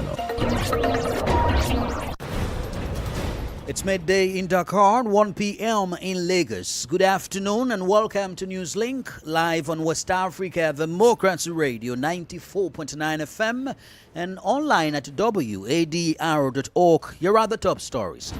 dialogue. It's midday in Dakar, 1 p.m. in Lagos. Good afternoon and welcome to Newslink, live on West Africa Democracy Radio 94.9 FM and online at wadr.org. Here are the top stories.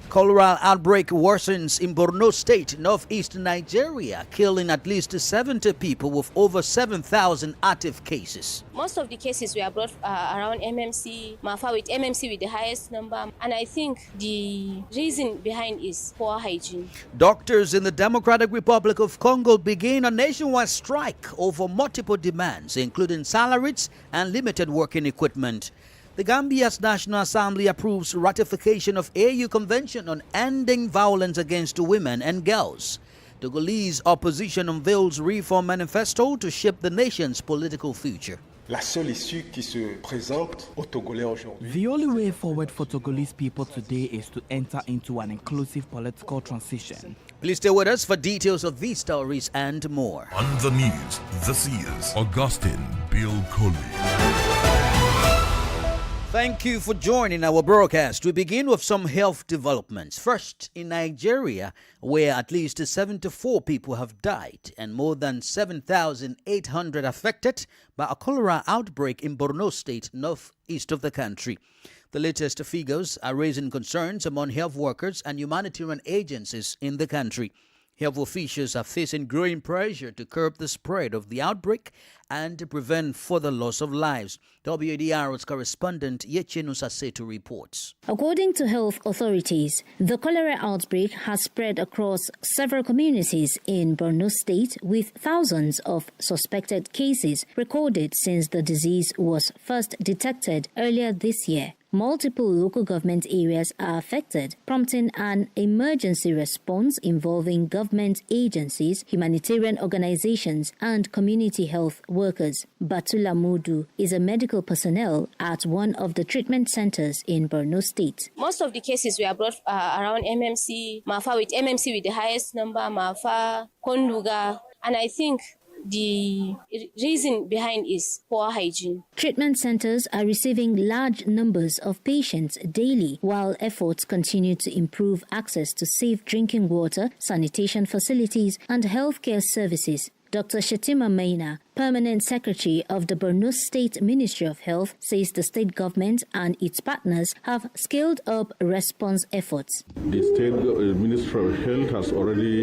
Cholera outbreak worsens in Borno State, northeastern Nigeria, killing at least 70 people with over 7,000 active cases. Most of the cases were brought around MMC, Mafa with MMC with the highest number. And I think the reason behind is poor hygiene. Doctors in the Democratic Republic of Congo begin a nationwide strike over multiple demands, including salaries and limited working equipment. The Gambia's National Assembly approves ratification of AU Convention on Ending Violence Against Women and Girls. Togolese opposition unveils reform manifesto to shape the nation's political future. La seule issue qui se présente aux Togolais aujourd'hui. The only way forward for Togolese people today is to enter into an inclusive political transition. Please stay with us for details of these stories and more. On the news, this is Augustine Bill Coley. Thank you for joining our broadcast. We begin with some health developments. First, in Nigeria, where at least 74 people have died and more than 7,800 affected by a cholera outbreak in Borno State, northeast of the country. The latest figures are raising concerns among health workers and humanitarian agencies in the country. Health officials are facing growing pressure to curb the spread of the outbreak and to prevent further loss of lives. WADR's correspondent Yechenu Sasetu reports. According to health authorities, the cholera outbreak has spread across several communities in Borno State, with thousands of suspected cases recorded since the disease was first detected earlier this year. Multiple local government areas are affected, prompting an emergency response involving government agencies, humanitarian organizations, and community health workers. Batula Mudu is a medical personnel at one of the treatment centers in Borno State. Most of the cases were brought around MMC, Mafa with MMC with the highest number, Mafa, Konduga, and I think the reason behind is poor hygiene. Treatment centers are receiving large numbers of patients daily, while efforts continue to improve access to safe drinking water, sanitation facilities, and healthcare services. Dr. Shetima Maina, Permanent Secretary of the Borno State Ministry of Health, says the state government and its partners have scaled up response efforts. The State Ministry of Health has already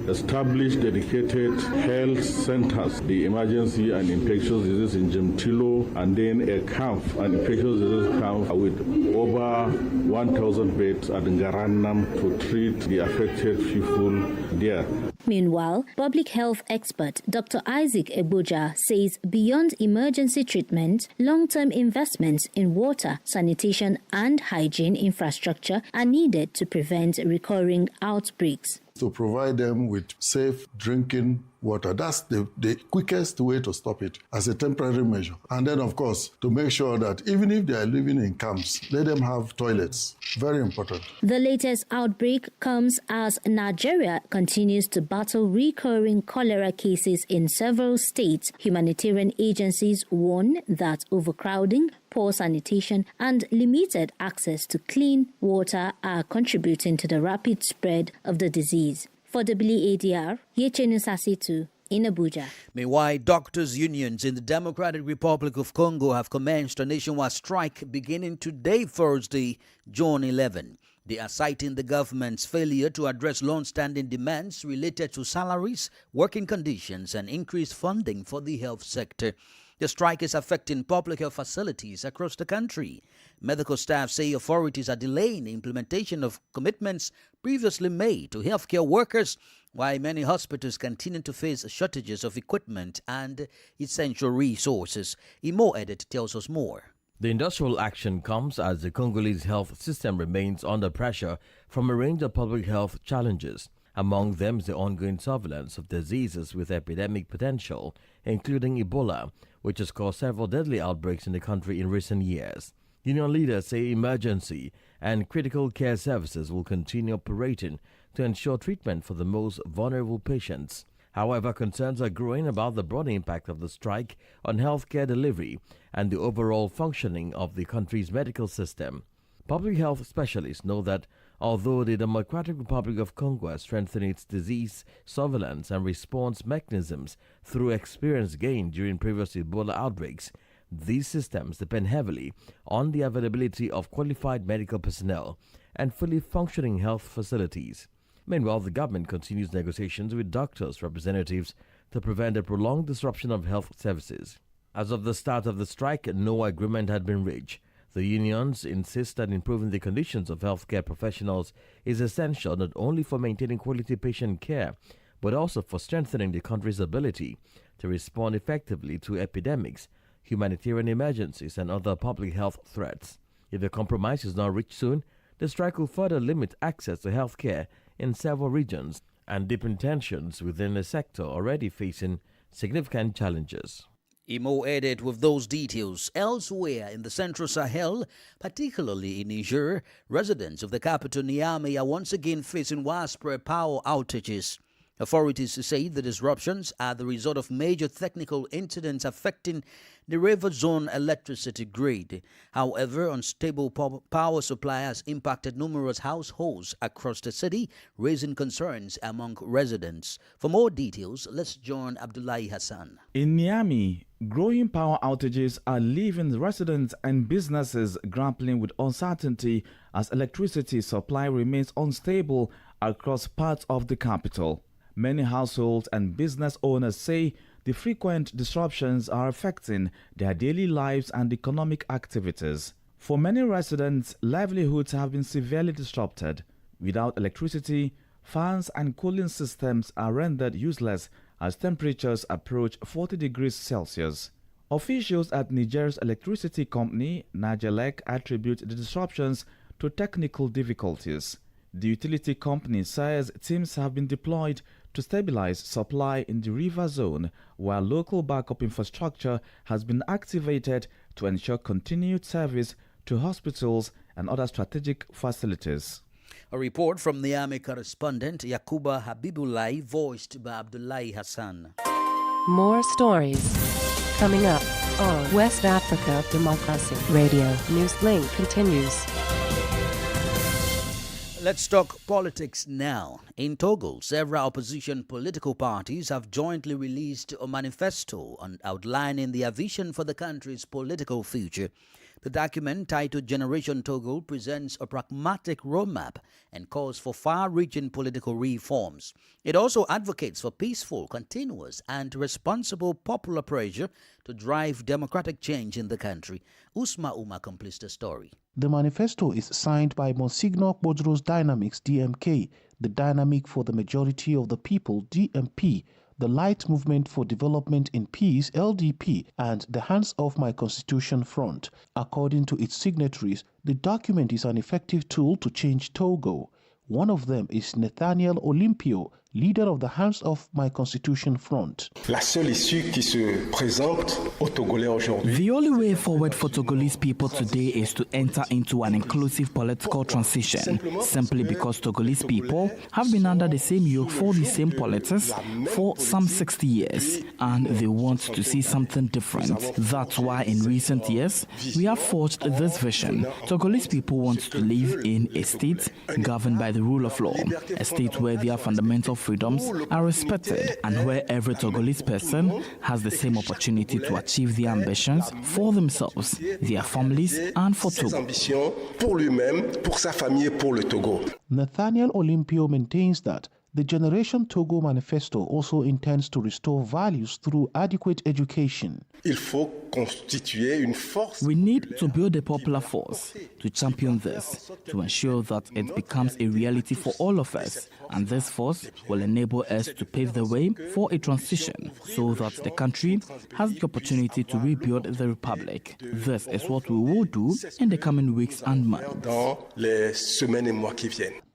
established dedicated health centers, the emergency and infectious disease in Jemtilo, and then a camp, an infectious disease camp with over 1,000 beds at Ngaranam to treat the affected people there. Meanwhile, public health expert Dr. Isaac Ebuja says beyond emergency treatment, long-term investments in water, sanitation, and hygiene infrastructure are needed to prevent recurring outbreaks. To provide them with safe drinking water. That's the quickest way to stop it as a temporary measure. And then, of course, to make sure that even if they are living in camps, let them have toilets. Very important. The latest outbreak comes as Nigeria continues to battle recurring cholera cases in several states. Humanitarian agencies warn that overcrowding, poor sanitation, and limited access to clean water are contributing to the rapid spread of the disease. For WADR, Yechenu Sasetu in Abuja. Meanwhile, doctors' unions in the Democratic Republic of Congo have commenced a nationwide strike beginning today, Thursday, June 11. They are citing the government's failure to address long-standing demands related to salaries, working conditions, and increased funding for the health sector. The strike is affecting public health facilities across the country. Medical staff say authorities are delaying the implementation of commitments previously made to healthcare workers, while many hospitals continue to face shortages of equipment and essential resources. Imo Edit tells us more. The industrial action comes as the Congolese health system remains under pressure from a range of public health challenges. Among them is the ongoing surveillance of diseases with epidemic potential, including Ebola, which has caused several deadly outbreaks in the country in recent years. Union leaders say emergency and critical care services will continue operating to ensure treatment for the most vulnerable patients. However, concerns are growing about the broad impact of the strike on healthcare delivery and the overall functioning of the country's medical system. Public health specialists know that although the Democratic Republic of Congo has strengthened its disease surveillance and response mechanisms through experience gained during previous Ebola outbreaks, these systems depend heavily on the availability of qualified medical personnel and fully functioning health facilities. Meanwhile, the government continues negotiations with doctors' representatives to prevent a prolonged disruption of health services. As of the start of the strike, no agreement had been reached. The unions insist that improving the conditions of healthcare professionals is essential not only for maintaining quality patient care, but also for strengthening the country's ability to respond effectively to epidemics, humanitarian emergencies, and other public health threats. If a compromise is not reached soon, the strike will further limit access to health care in several regions and deepen tensions within a sector already facing significant challenges. Imo added with those details. Elsewhere in the Central Sahel, particularly in Niger, residents of the capital Niamey are once again facing widespread power outages. Authorities say the disruptions are the result of major technical incidents affecting the river zone electricity grid. However, unstable power supply has impacted numerous households across the city, raising concerns among residents. For more details, let's join Abdullahi Hassan. In Niamey, growing power outages are leaving residents and businesses grappling with uncertainty as electricity supply remains unstable across parts of the capital. Many households and business owners say the frequent disruptions are affecting their daily lives and economic activities. For many residents, livelihoods have been severely disrupted. Without electricity, fans and cooling systems are rendered useless as temperatures approach 40 degrees Celsius. Officials at Niger's electricity company, Nigelec, attribute the disruptions to technical difficulties. The utility company says teams have been deployed to stabilize supply in the river zone, while local backup infrastructure has been activated to ensure continued service to hospitals and other strategic facilities. A report from Niamey correspondent Yakuba Habibullah, voiced by Abdullahi Hassan. More stories coming up on West Africa Democracy Radio. Newslink continues. Let's talk politics now. In Togo, several opposition political parties have jointly released a manifesto outlining their vision for the country's political future. The document, titled Generation Togo, presents a pragmatic roadmap and calls for far-reaching political reforms. It also advocates for peaceful, continuous, and responsible popular pressure to drive democratic change in the country. Usma Uma completes the story. The manifesto is signed by Monsignor Wadr's Dynamics DMK, the Dynamic for the Majority of the People DMP, the Light Movement for Development in Peace LDP, and the Hands Off My Constitution Front. According to its signatories, the document is an effective tool to change Togo. One of them is Nathaniel Olympio, leader of the Hands Off My Constitution Front. La seule issue qui se présente aux Togolais aujourd'hui. The only way forward for Togolese people today is to enter into an inclusive political transition, simply because Togolese people have been under the same yoke for the same politics for some 60 years, and they want to see something different. That's why in recent years, we have forged this vision. Togolese people want to live in a state governed by the rule of law, a state where their fundamental freedoms are respected and where every Togolese person has the same opportunity to achieve their ambitions for themselves, their families, and for Togo. Nathaniel Olympio maintains that the Generation Togo Manifesto also intends to restore values through adequate education. We need to build a popular force to champion this, to ensure that it becomes a reality for all of us, and this force will enable us to pave the way for a transition so that the country has the opportunity to rebuild the republic. This is what we will do in the coming weeks and months.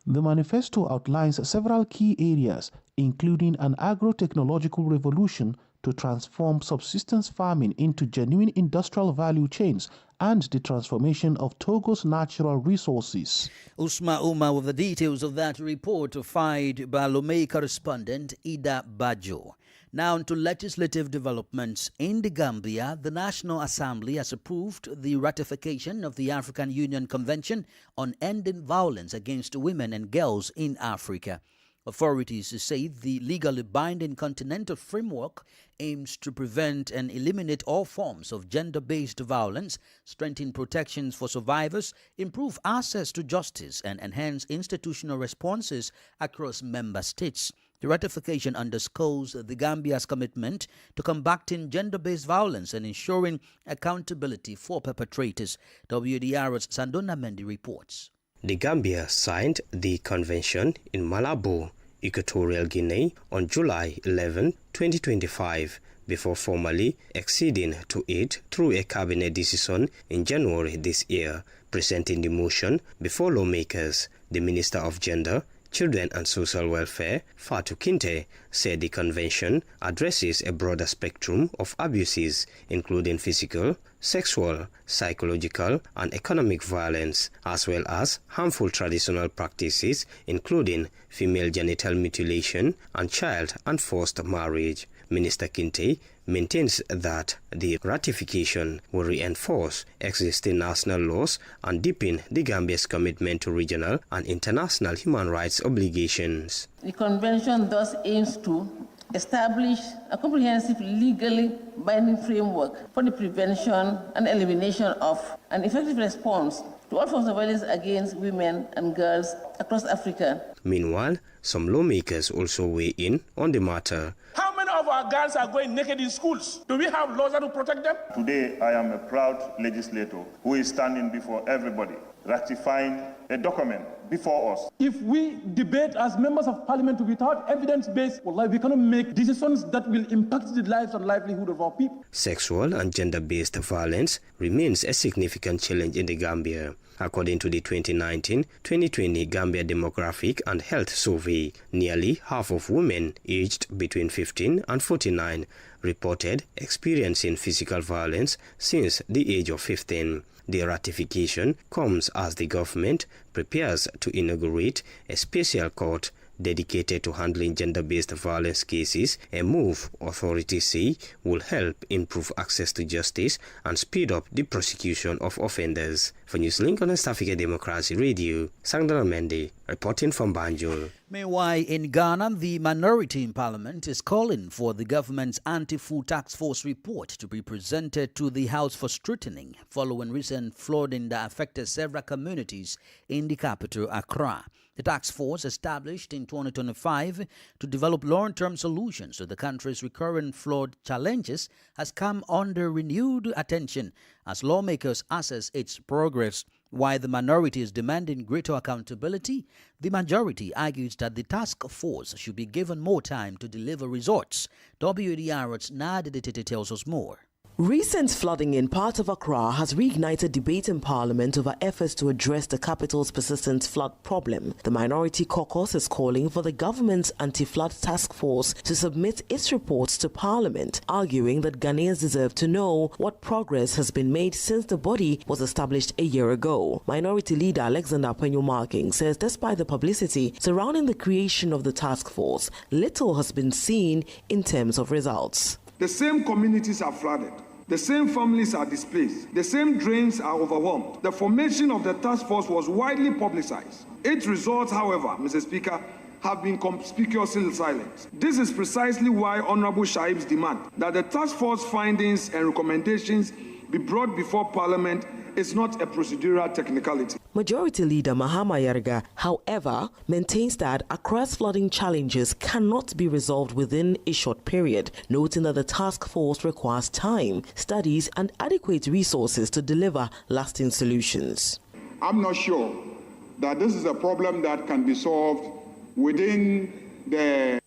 The manifesto outlines several key areas, including an agro-technological revolution to transform subsistence farming into genuine industrial value chains and the transformation of Togo's natural resources. Usma Uma with the details of that report, filed by Lomé correspondent Ida Bajo. Now to legislative developments. In the Gambia, the National Assembly has approved the ratification of the African Union Convention on Ending Violence Against Women and Girls in Africa. Authorities say the legally binding continental framework aims to prevent and eliminate all forms of gender-based violence, strengthen protections for survivors, improve access to justice, and enhance institutional responses across member states. The ratification underscores the Gambia's commitment to combating gender-based violence and ensuring accountability for perpetrators. WDR's Sandona Mendy reports. The Gambia signed the convention in Malabo, Equatorial Guinea, on July 11, 2025, before formally acceding to it through a cabinet decision in January this year. Presenting the motion before lawmakers, the Minister of Gender, Children and Social Welfare, Fatou Kinte, said the convention addresses a broader spectrum of abuses, including physical, sexual, psychological, and economic violence, as well as harmful traditional practices, including female genital mutilation and child and forced marriage. Minister Kinte maintains that the ratification will reinforce existing national laws and deepen the Gambia's commitment to regional and international human rights obligations. The convention thus aims to establish a comprehensive legally binding framework for the prevention and elimination of an effective response to all forms of violence against women and girls across Africa. Meanwhile, some lawmakers also weigh in on the matter. How many of our girls are going naked in schools? Do we have laws that will protect them? Today, I am a proud legislator who is standing before everybody, ratifying a document before us. If we debate as members of parliament without evidence-based, we cannot make decisions that will impact the lives and livelihood of our people. Sexual and gender-based violence remains a significant challenge in the Gambia. According to the 2019-2020 Gambia Demographic and Health Survey, nearly half of women aged between 15 and 49 reported experiencing physical violence since the age of 15. The ratification comes as the government prepares to inaugurate a special court dedicated to handling gender-based violence cases, a move authorities say will help improve access to justice and speed up the prosecution of offenders. For Newslink on West Africa Democracy Radio, Sandra Mendy reporting from Banjul. Meanwhile, in Ghana, the minority in parliament is calling for the government's anti-food task force report to be presented to the House for scrutiny following recent flooding that affected several communities in the capital, Accra. The task force, established in 2025 to develop long-term solutions to the country's recurring flood challenges, has come under renewed attention as lawmakers assess its progress. While the minority is demanding greater accountability, the majority argues that the task force should be given more time to deliver results. WDR's Nadidititi tells us more. Recent flooding in part of Accra has reignited debate in Parliament over efforts to address the capital's persistent flood problem. The Minority Caucus is calling for the government's anti-flood task force to submit its reports to Parliament, arguing that Ghanaians deserve to know what progress has been made since the body was established a year ago. Minority Leader Alexander Penyo-Marking says despite the publicity surrounding the creation of the task force, little has been seen in terms of results. The same communities are flooded. The same families are displaced. The same drains are overwhelmed. The formation of the task force was widely publicized. Its results, however, Mr. Speaker, have been conspicuously silent. This is precisely why Honorable Shaib's demand that the task force findings and recommendations be brought before Parliament is not a procedural technicality. Majority Leader Mahama Yarga, however, maintains that Accra's flooding challenges cannot be resolved within a short period, noting that the task force requires time, studies, and adequate resources to deliver lasting solutions. I'm not sure that this is a problem that can be solved within the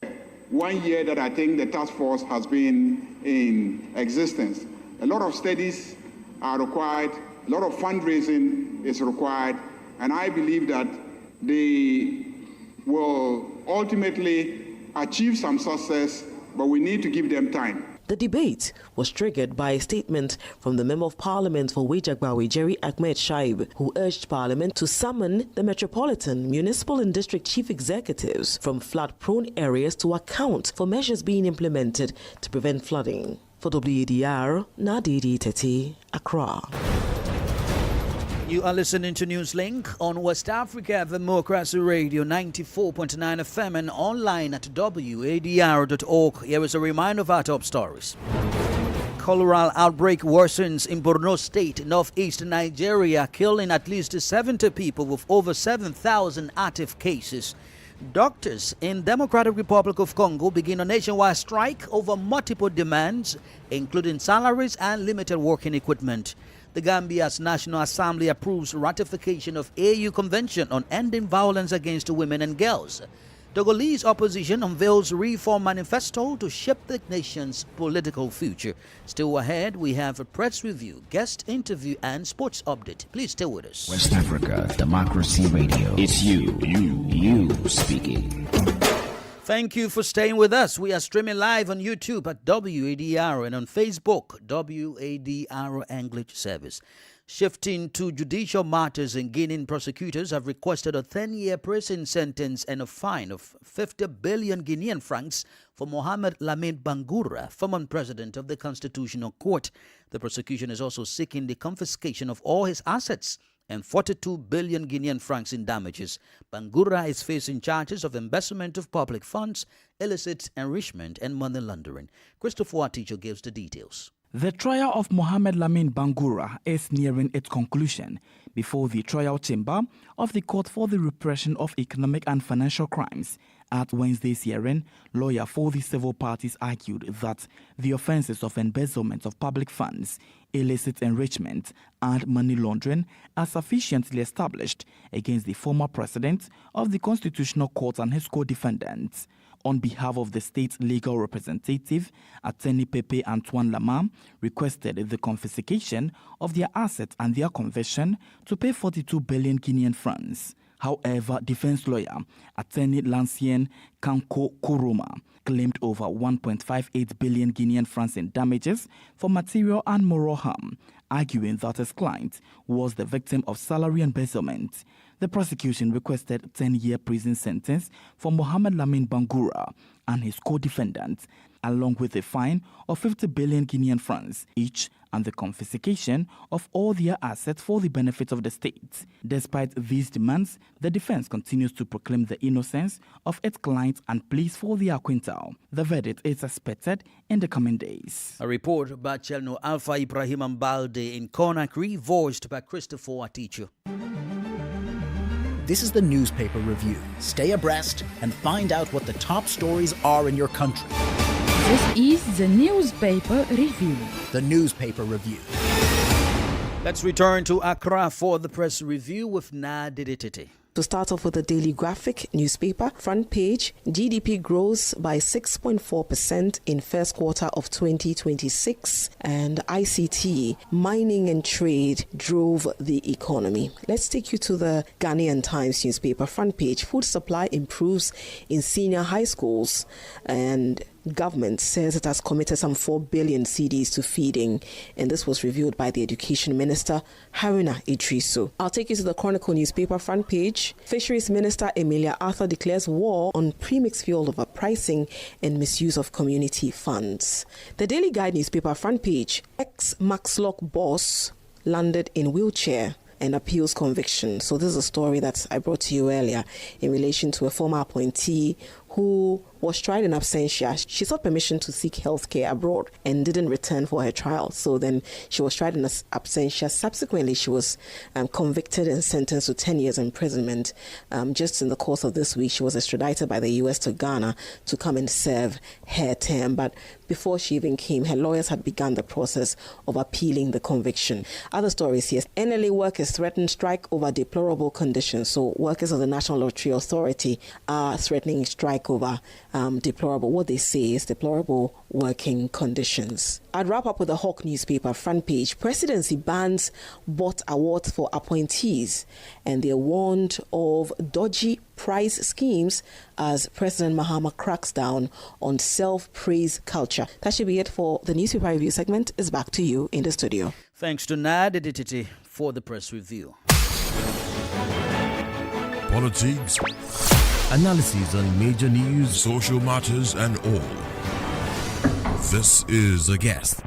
1 year that I think the task force has been in existence. A lot of studies are required. A lot of fundraising is required, and I believe that they will ultimately achieve some success, but we need to give them time. The debate was triggered by a statement from the Member of Parliament for Wejagbawe, Jerry Ahmed Shaib, who urged Parliament to summon the Metropolitan, Municipal and District Chief Executives from flood-prone areas to account for measures being implemented to prevent flooding. For WADR, Nadidi Tete, Accra. You are listening to Newslink on West Africa Democracy Radio 94.9 FM and online at wadr.org. Here is a reminder of our top stories. Cholera outbreak worsens in Borno State, northeastern Nigeria, killing at least 70 people with over 7,000 active cases. Doctors in Democratic Republic of Congo begin a nationwide strike over multiple demands, including salaries and limited working equipment. The Gambia's National Assembly approves ratification of AU Convention on Ending Violence Against Women and Girls. Togolese opposition unveils reform manifesto to shape the nation's political future. Still ahead, we have a press review, guest interview, and sports update. Please stay with us. West Africa Democracy Radio. It's you speaking. Thank you for staying with us. We are streaming live on YouTube at WADR and on Facebook, WADR English Service. Shifting to judicial matters in Guinean, prosecutors have requested a 10-year prison sentence and a fine of 50 billion Guinean francs for Mohamed Lamine Bangoura, former president of the Constitutional Court. The prosecution is also seeking the confiscation of all his assets and 42 billion Guinean francs in damages. Bangoura is facing charges of embezzlement of public funds, illicit enrichment, and money laundering. Christopher Aticho gives the details. The trial of Mohamed Lamine Bangoura is nearing its conclusion before the trial chamber of the Court for the Repression of Economic and Financial Crimes. At Wednesday's hearing, lawyers for the civil parties argued that the offences of embezzlement of public funds, illicit enrichment, and money laundering are sufficiently established against the former president of the Constitutional Court and his co-defendants. On behalf of the state's legal representative, Attorney Pepe Antoine Lama requested the confiscation of their assets and their conversion to pay 42 billion Guinean francs. However, defense lawyer Attorney Lancien Kanko Kuruma claimed over 1.58 billion Guinean francs in damages for material and moral harm, arguing that his client was the victim of salary embezzlement. The prosecution requested a 10-year prison sentence for Mohamed Lamine Bangoura and his co-defendants, along with a fine of 50 billion Guinean francs each and the confiscation of all their assets for the benefit of the state. Despite these demands, the defense continues to proclaim the innocence of its clients and pleas for their acquittal. The verdict is expected in the coming days. A report by Chelno Alpha Ibrahim Ambalde in Conakry, voiced by Christopher Aticho. This is the newspaper review. Stay abreast and find out what the top stories are in your country. This is the newspaper review. The newspaper review. Let's return to Accra for the press review with Nadidi Tete. To start off with the Daily Graphic newspaper, front page, GDP grows by 6.4% in first quarter of 2026, and ICT, mining and trade drove the economy. Let's take you to the Ghanaian Times newspaper, front page, food supply improves in senior high schools, and government says it has committed some 4 billion cedis to feeding, and this was revealed by the Education Minister, Haruna Idrisu. I'll take you to the Chronicle newspaper, front page. Fisheries Minister Emilia Arthur declares war on premixed fuel overpricing and misuse of community funds. The Daily Guide newspaper, front page. Ex-Maxlock boss landed in wheelchair and appeals conviction. So this is a story that I brought to you earlier in relation to a former appointee who was tried in absentia. She sought permission to seek health care abroad and didn't return for her trial. So then she was tried in absentia. Subsequently, she was convicted and sentenced to 10 years imprisonment. Just in the course of this week, she was extradited by the U.S. to Ghana to come and serve her term. But before she even came, her lawyers had begun the process of appealing the conviction. Other stories here. NLA workers threaten strike over deplorable conditions. So workers of the National Lottery Authority are threatening strike over deplorable. What they say is deplorable working conditions. I'd wrap up with the Hawk newspaper front page. Presidency bans bot awards for appointees, and they're warned of dodgy prize schemes as President Mahama cracks down on self-praise culture. That should be it for the newspaper review segment. It's back to you in the studio. Thanks to Nad Edititi for the press review. Politics, analyses on major news, social matters, and all. This is A Guest.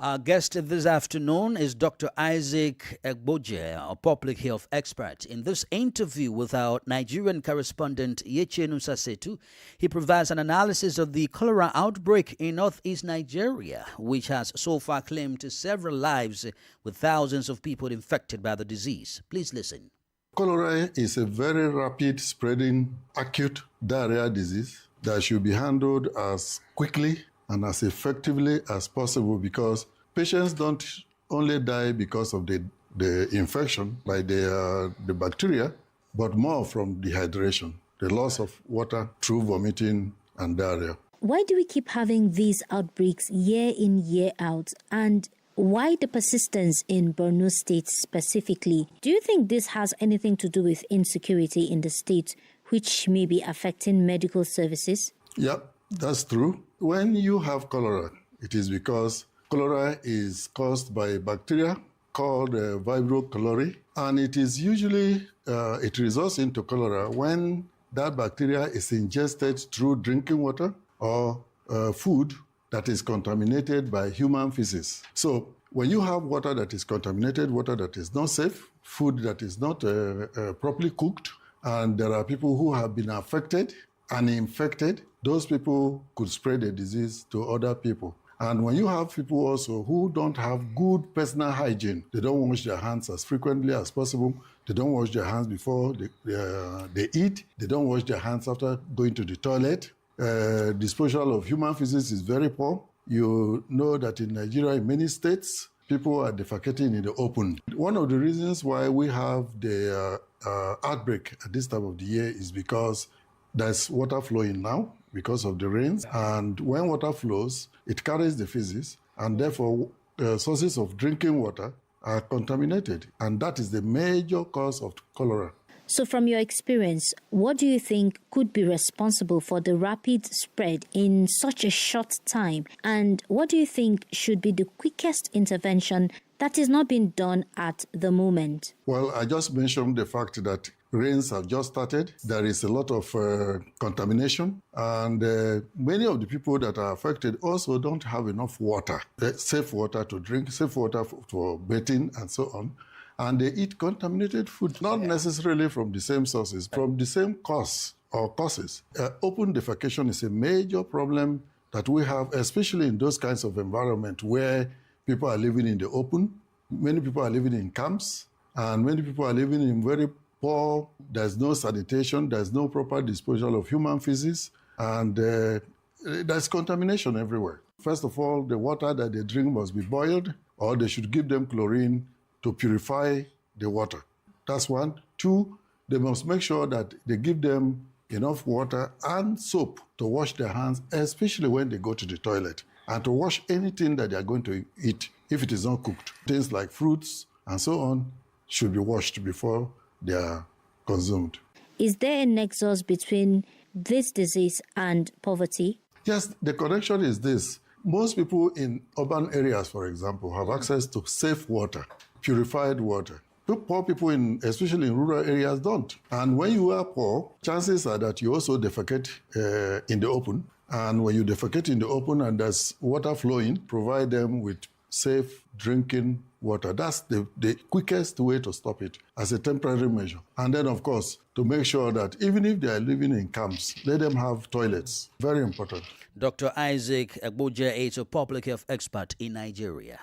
Our guest this afternoon is Dr. Isaac Egboje, a public health expert. In this interview with our Nigerian correspondent Yechenu Sasetu, he provides an analysis of the cholera outbreak in northeast Nigeria, which has so far claimed several lives with thousands of people infected by the disease. Please listen. Cholera is a very rapid spreading acute diarrhea disease that should be handled as quickly and as effectively as possible, because patients don't only die because of the infection by the bacteria, but more from dehydration, the loss of water through vomiting and diarrhea. Why do we keep having these outbreaks year in, year out? And why the persistence in Borno State specifically? Do you think this has anything to do with insecurity in the state, which may be affecting medical services? Yeah, that's true. When you have cholera, it is because cholera is caused by a bacteria called Vibrio cholerae, and it is usually, it results into cholera when that bacteria is ingested through drinking water or food that is contaminated by human feces. So when you have water that is contaminated, water that is not safe, food that is not properly cooked, and there are people who have been affected and infected, those people could spread the disease to other people. And when you have people also who don't have good personal hygiene, they don't wash their hands as frequently as possible, they don't wash their hands before they eat, they don't wash their hands after going to the toilet. Disposal of human feces is very poor. You know that in Nigeria, in many states, people are defecating in the open. One of the reasons why we have the outbreak at this time of the year is because there's water flowing now because of the rains. And when water flows, it carries the feces, and therefore sources of drinking water are contaminated. And that is the major cause of cholera. So from your experience, what do you think could be responsible for the rapid spread in such a short time? And what do you think should be the quickest intervention that is not being done at the moment? Well, I just mentioned the fact that rains have just started. There is a lot of contamination, and many of the people that are affected also don't have enough water, safe water to drink, safe water for bathing, and so on. And they eat contaminated food, not necessarily from the same sources, from the same cause or causes. Open defecation is a major problem that we have, especially in those kinds of environment where people are living in the open. Many people are living in camps, and many people are living in very poor, there's no sanitation, there's no proper disposal of human feces, and there's contamination everywhere. First of all, the water that they drink must be boiled, or they should give them chlorine to purify the water. That's one. Two, they must make sure that they give them enough water and soap to wash their hands, especially when they go to the toilet, and to wash anything that they are going to eat if it is not cooked. Things like fruits and so on should be washed before they are consumed. Is there a nexus between this disease and poverty? Yes, the connection is this. Most people in urban areas, for example, have access to safe water, purified water. Poor people, especially in rural areas, don't. And when you are poor, chances are that you also defecate in the open. And when you defecate in the open and there's water flowing, provide them with safe drinking water. That's the quickest way to stop it as a temporary measure. And then, of course, to make sure that even if they are living in camps, let them have toilets. Very important. Dr. Isaac Egboje is a public health expert in Nigeria.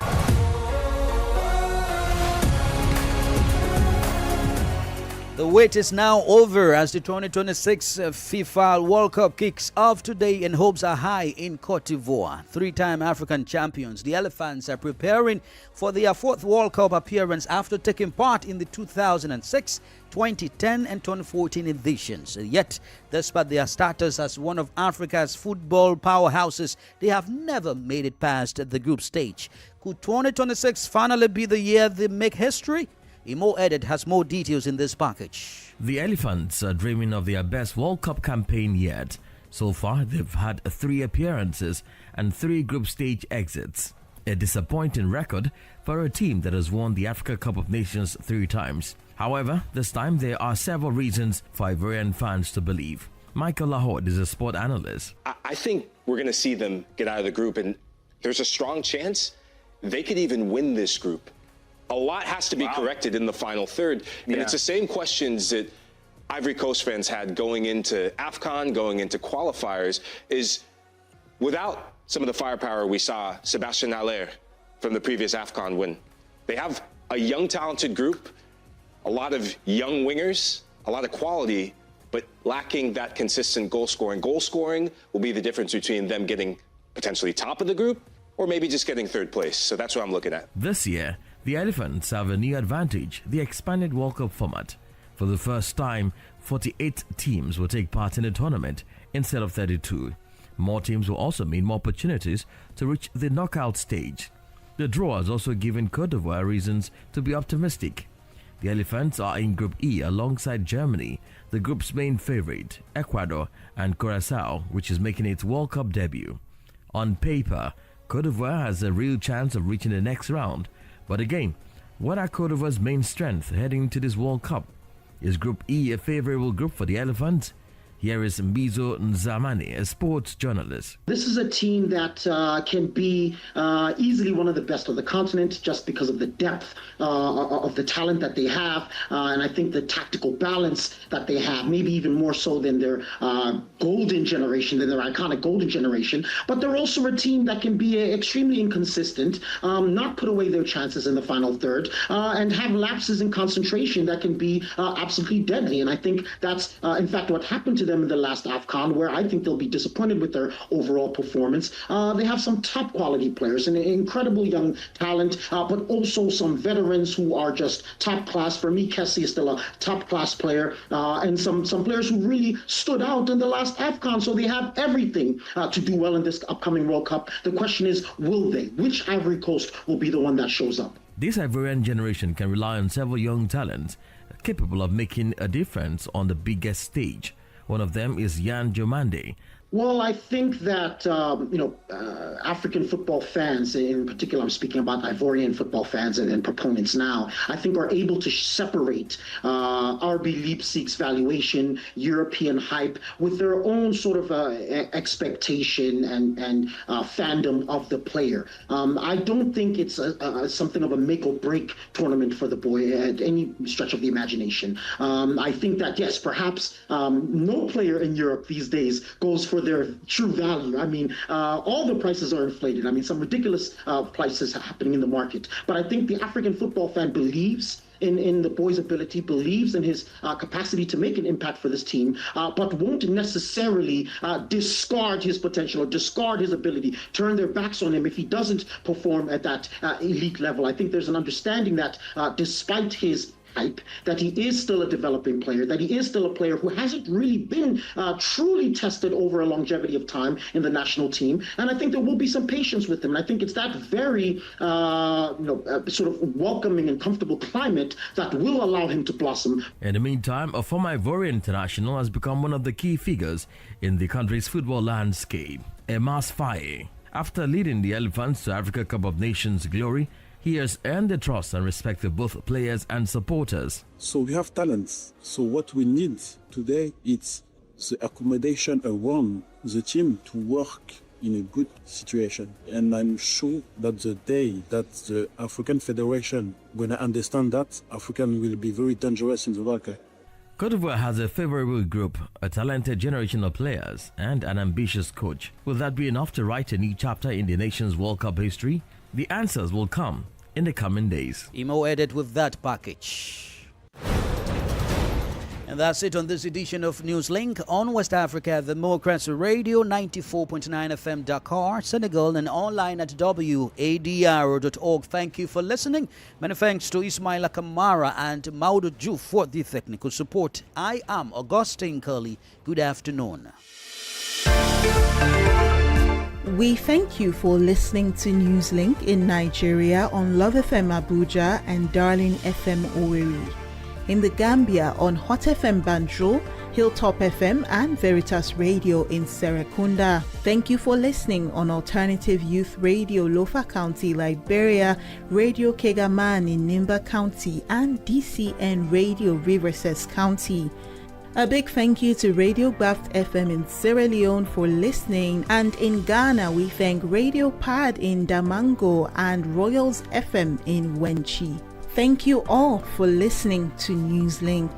The wait is now over as the 2026 FIFA World Cup kicks off today and hopes are high in Cote d'Ivoire. Three-time African champions, the Elephants are preparing for their fourth World Cup appearance after taking part in the 2006, 2010 and 2014 editions. Yet, despite their status as one of Africa's football powerhouses, they have never made it past the group stage. Could 2026 finally be the year they make history? Imo Edit has more details in this package. The Elephants are dreaming of their best World Cup campaign yet. So far, they've had 3 appearances and 3 group stage exits. A disappointing record for a team that has won the Africa Cup of Nations 3 times. However, this time there are several reasons for Ivorian fans to believe. Michael Lahode is a sport analyst. I think we're going to see them get out of the group, and there's a strong chance they could even win this group. A lot has to be corrected in the final third, and it's the same questions that Ivory Coast fans had going into AFCON, going into qualifiers, is without some of the firepower we saw Sébastien Haller from the previous AFCON win. They have a young, talented group, a lot of young wingers, a lot of quality, but lacking that consistent goal scoring. Goal scoring will be the difference between them getting potentially top of the group or maybe just getting third place. So that's what I'm looking at. This year, the Elephants have a new advantage, the expanded World Cup format. For the first time, 48 teams will take part in the tournament instead of 32. More teams will also mean more opportunities to reach the knockout stage. The draw has also given Cote d'Ivoire reasons to be optimistic. The Elephants are in Group E alongside Germany, the group's main favorite, Ecuador and Curaçao, which is making its World Cup debut. On paper, Cote d'Ivoire has a real chance of reaching the next round. But again, what are Cote d'Ivoire's main strength heading into this World Cup? Is Group E a favorable group for the Elephants? Here is Mbizo Nzamani, a sports journalist. This is a team that can be easily one of the best of the continent just because of the depth of the talent that they have. And I think the tactical balance that they have, maybe even more so than their golden generation, than their iconic golden generation. But they're also a team that can be extremely inconsistent, not put away their chances in the final third, and have lapses in concentration that can be absolutely deadly. And I think that's, in fact, what happened to them in the last AFCON, where I think they'll be disappointed with their overall performance. They have some top quality players and incredible young talent, but also some veterans who are just top class. For me, Kessie is still a top class player, and some players who really stood out in the last AFCON. So they have everything to do well in this upcoming World Cup. The question is, will they? Which Ivory Coast will be the one that shows up? This Ivorian generation can rely on several young talents capable of making a difference on the biggest stage. One of them is Yan Jomande. Well, I think that, African football fans, in particular, I'm speaking about Ivorian football fans and proponents now, I think are able to separate RB Leipzig's valuation, European hype, with their own sort of expectation and fandom of the player. I don't think it's something of a make or break tournament for the boy at any stretch of the imagination. I think that, yes, perhaps no player in Europe these days goes for their true value. I mean, all the prices are inflated. I mean, some ridiculous prices happening in the market. But I think the African football fan believes in the boy's ability, believes in his capacity to make an impact for this team, but won't necessarily discard his potential or discard his ability, turn their backs on him if he doesn't perform at that elite level. I think there's an understanding that despite his hype, that he is still a developing player, that he is still a player who hasn't really been truly tested over a longevity of time in the national team. And I think there will be some patience with him. And I think it's that very sort of welcoming and comfortable climate that will allow him to blossom. In the meantime, a former Ivorian international has become one of the key figures in the country's football landscape. Emas Faye. After leading the Elephants to Africa Cup of Nations glory, he has earned the trust and respect of both players and supporters. So we have talents. So what we need today is the accommodation around the team to work in a good situation. And I'm sure that the day that the African Federation going to understand that, African will be very dangerous in the World Cup. Cote d'Ivoire has a favorable group, a talented generation of players, and an ambitious coach. Will that be enough to write a new chapter in the nation's World Cup history? The answers will come in the coming days. Imo Edit with that package. And that's it on this edition of Newslink on West Africa, the Democracy Radio, 94.9 FM Dakar, Senegal, and online at wadr.org. Thank you for listening. Many thanks to Ismaila Kamara and Maudu Ju for the technical support. I am Augustine Curley. Good afternoon. We thank you for listening to Newslink in Nigeria on Love FM Abuja and Darling FM Owerri. In the Gambia on Hot FM Banjul, Hilltop FM and Veritas Radio in Serekunda. Thank you for listening on Alternative Youth Radio Lofa County, Liberia, Radio Kegaman in Nimba County, and DCN Radio Riverses County. A big thank you to Radio Baft FM in Sierra Leone for listening, and in Ghana we thank Radio Pad in Damango and Royals FM in Wenchi. Thank you all for listening to Newslink.